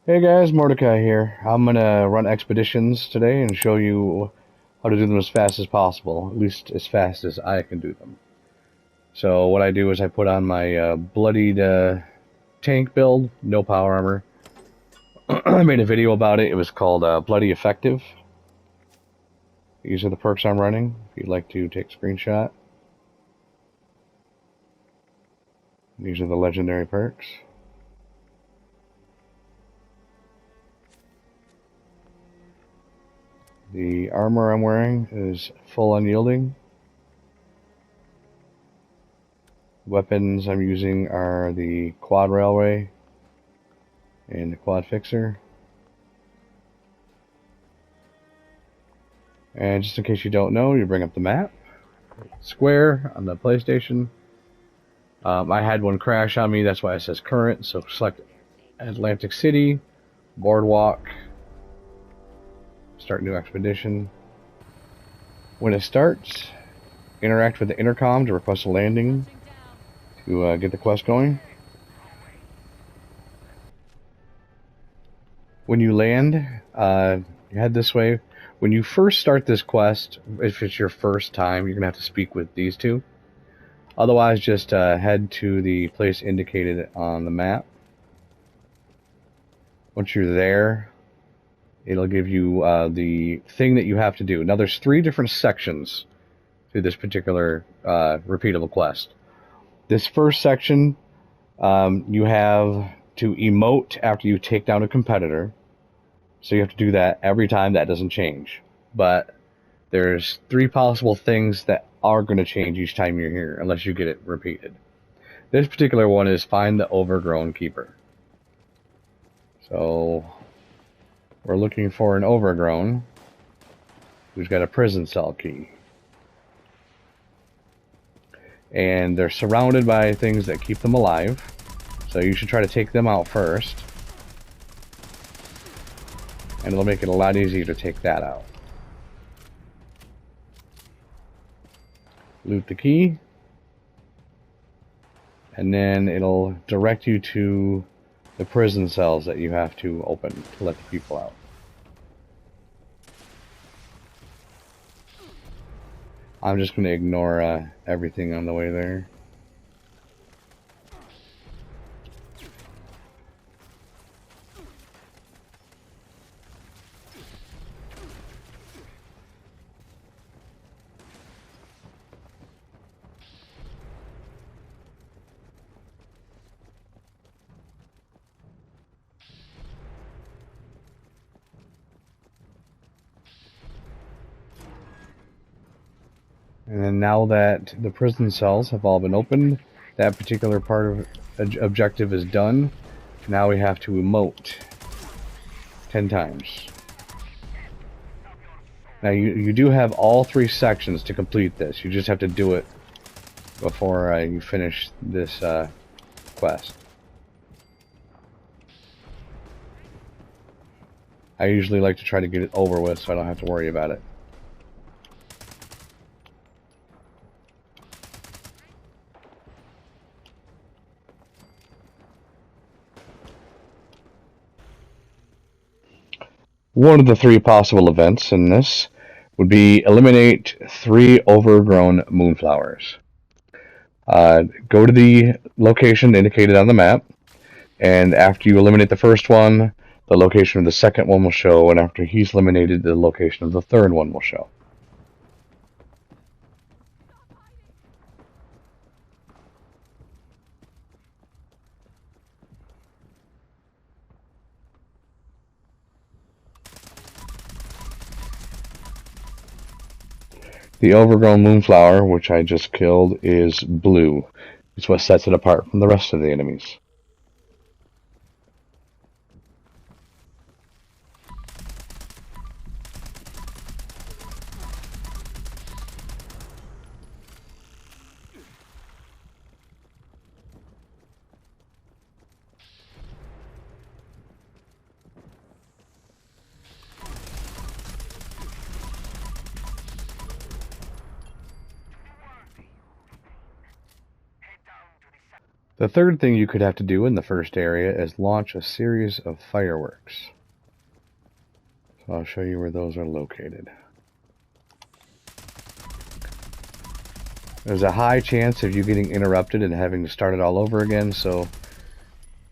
Hey guys, Mordecai here. I'm gonna run expeditions today and show you how to do them as fast as possible, at least as fast as I can do them. So what I do is I put on my bloodied tank build, no power armor. I made a video about it. It was called Bloody Effective. These are the perks I'm running, if you'd like to take a screenshot. These are the legendary perks. The armor I'm wearing is full unyielding. Weapons I'm using are the quad railway and the quad fixer. And just in case you don't know, you bring up the map. Square on the PlayStation. I had one crash on me, that's why it says current. So select Atlantic City, Boardwalk, start new expedition. When it starts, interact with the intercom to request a landing to get the quest going. When you land, you head this way. When you first start this quest, if it's your first time, you're going to have to speak with these two. Otherwise, just head to the place indicated on the map. Once you're there, it'll give you the thing that you have to do. Now, there's 3 different sections to this particular repeatable quest. This first section, you have to emote after you take down a competitor. So you have to do that every time. That doesn't change. But there's 3 possible things that are going to change each time you're here, unless you get it repeated. This particular one is find the overgrown keeper. So we're looking for an overgrown who's got a prison cell key. And they're surrounded by things that keep them alive. So you should try to take them out first. And it'll make it a lot easier to take that out. Loot the key. And then it'll direct you to the prison cells that you have to open to let the people out. I'm just going to ignore everything on the way there. And then now that the prison cells have all been opened, that particular part of objective is done. Now we have to emote 10 times. Now you do have all 3 sections to complete this. You just have to do it before you finish this quest. I usually like to try to get it over with so I don't have to worry about it. One of the 3 possible events in this would be eliminate 3 overgrown moonflowers. Go to the location indicated on the map, and after you eliminate the first one, the location of the second one will show, and after he's eliminated, the location of the third one will show. The overgrown moonflower, which I just killed, is blue. It's what sets it apart from the rest of the enemies. The third thing you could have to do in the first area is launch a series of fireworks. So I'll show you where those are located. There's a high chance of you getting interrupted and having to start it all over again, so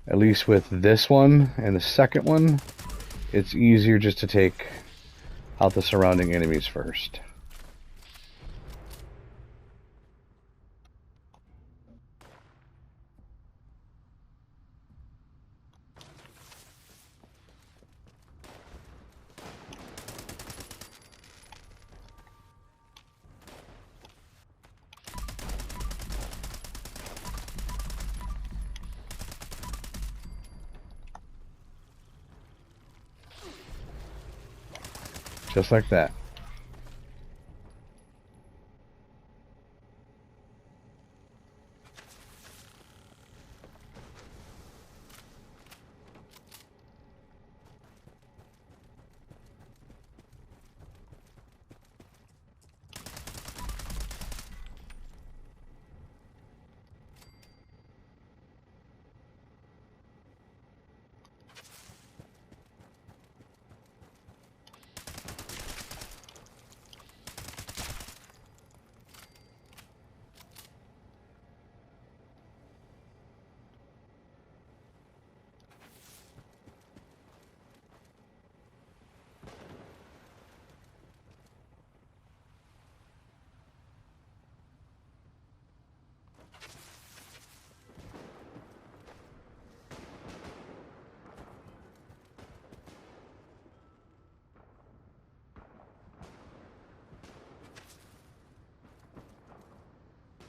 at least with this one and the second one, it's easier just to take out the surrounding enemies first. Just like that.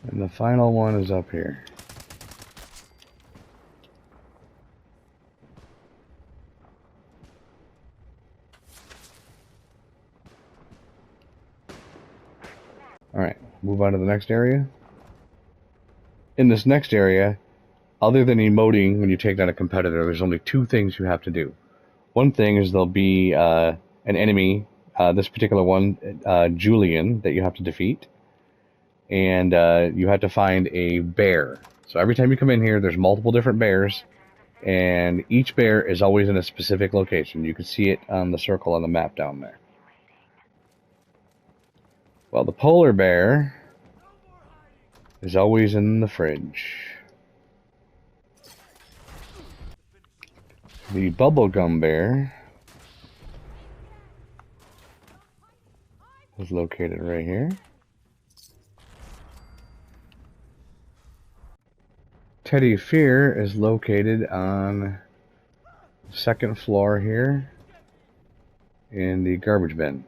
And the final one is up here. Alright, move on to the next area. In this next area, other than emoting when you take down a competitor, there's only two things you have to do. One thing is there'll be an enemy, this particular one, Julian, that you have to defeat. And you have to find a bear. So every time you come in here, there's multiple different bears, and each bear is always in a specific location. You can see it on the circle on the map down there. Well, the polar bear is always in the fridge. The bubblegum bear is located right here. Teddy Fear is located on the second floor here in the garbage bin.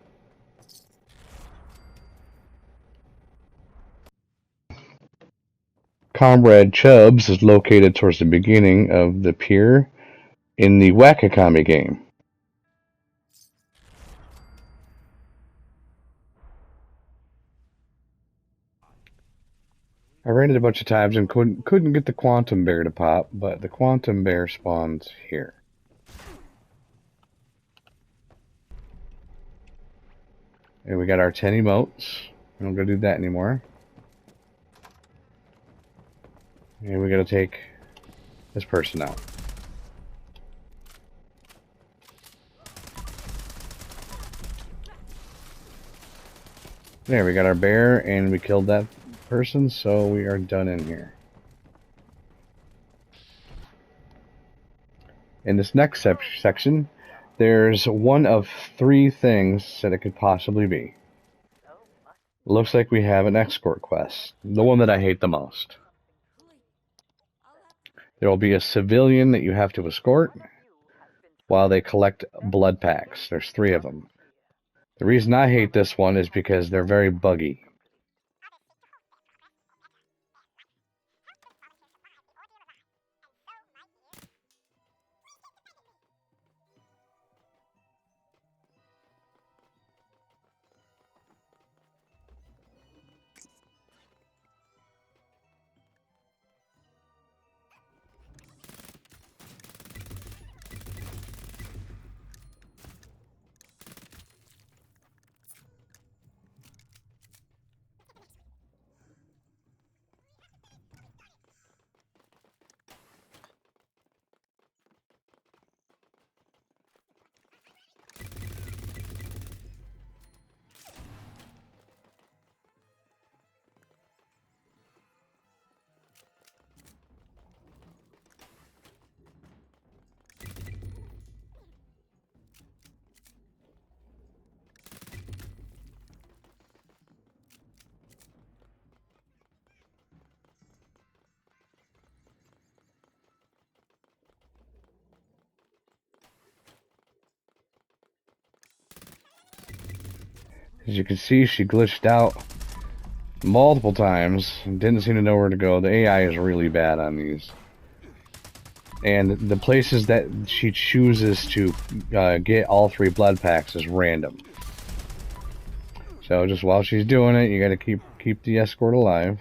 Comrade Chubbs is located towards the beginning of the pier in the Wakakami game. I ran it a bunch of times and couldn't get the quantum bear to pop, but the quantum bear spawns here. And we got our 10 emotes. We don't gotta do that anymore. And we gotta take this person out. There, we got our bear and we killed that person, so we are done in here. In this next section, there's one of three things that it could possibly be. Looks like we have an escort quest, the one that I hate the most. There will be a civilian that you have to escort while they collect blood packs. There's 3 of them. The reason I hate this one is because they're very buggy. As you can see, she glitched out multiple times and didn't seem to know where to go. The AI is really bad on these. And the places that she chooses to get all 3 blood packs is random. So just while she's doing it, you gotta keep the escort alive.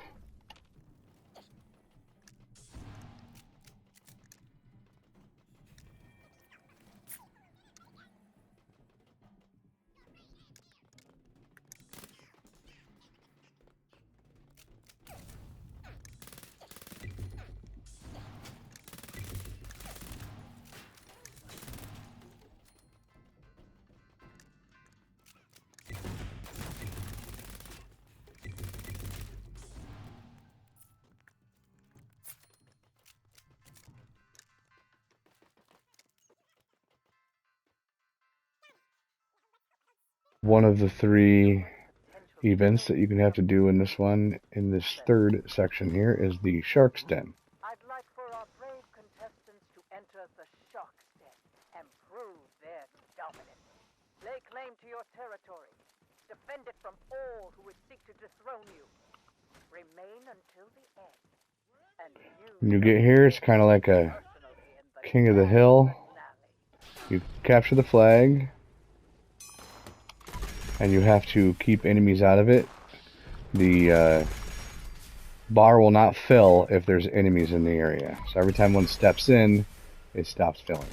One of the 3 events that you can have to do in this one, in this 3rd section here, is the Shark's Den. I'd like for our brave contestants to enter the Shark's Den and prove their dominance. Lay claim to your territory. Defend it from all who would seek to dethrone you. Remain until the end. And when you get here, it's kind of like a King of the Hill. You capture the flag, and you have to keep enemies out of it. The bar will not fill if there's enemies in the area. So every time one steps in, it stops filling.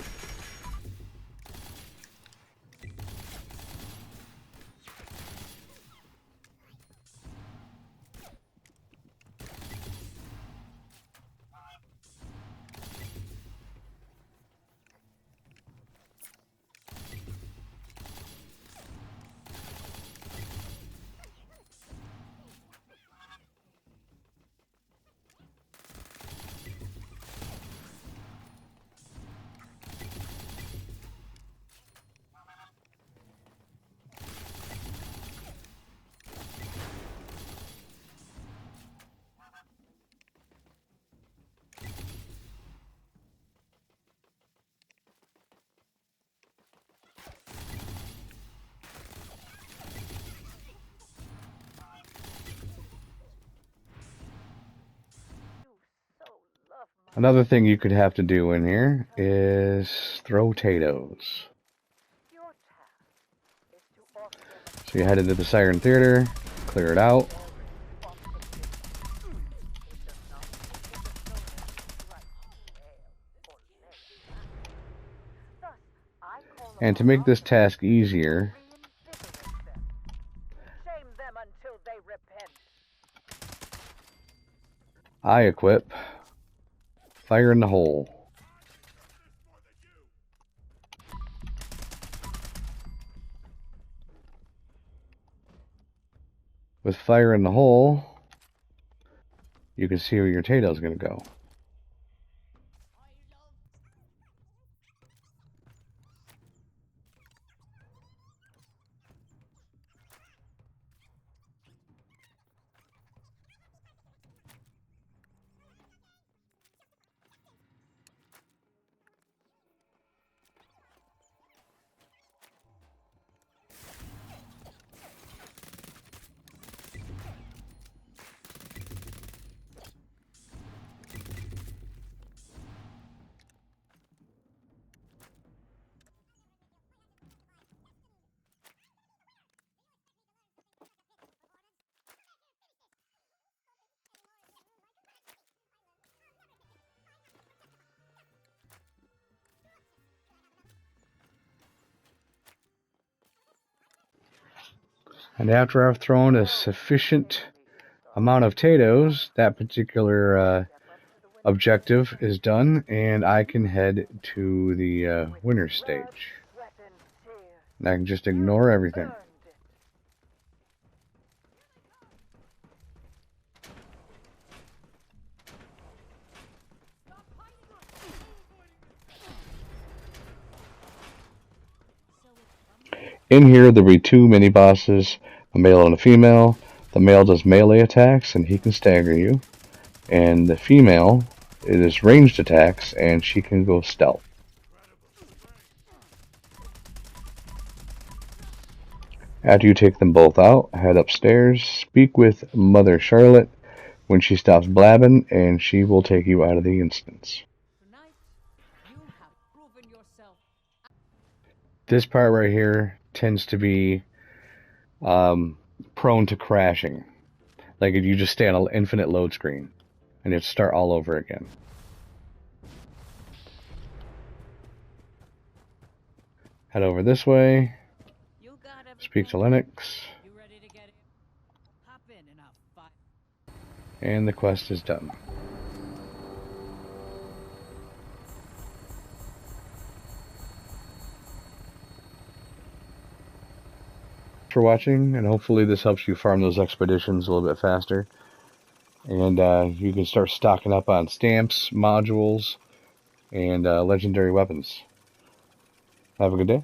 Another thing you could have to do in here is throw potatoes. So you head into the Siren Theater, clear it out. And to make this task easier, I equip Fire in the Hole. With Fire in the Hole, you can see where your potato is going to go. And after I've thrown a sufficient amount of potatoes, that particular objective is done, and I can head to the winner stage. And I can just ignore everything. In here, there'll be 2 mini-bosses, a male and a female. The male does melee attacks, and he can stagger you. And the female, it is ranged attacks, and she can go stealth. After you take them both out, head upstairs, speak with Mother Charlotte when she stops blabbing, and she will take you out of the instance. Tonight, you have proven yourself. This part right here tends to be prone to crashing. Like if you just stay on an infinite load screen and you have to start all over again. Head over this way. You got everything. Speak to Linux. You ready to get in? Hop in and I'll fight. And the quest is done. For watching, and hopefully this helps you farm those expeditions a little bit faster. And you can start stocking up on stamps, modules, and legendary weapons. Have a good day.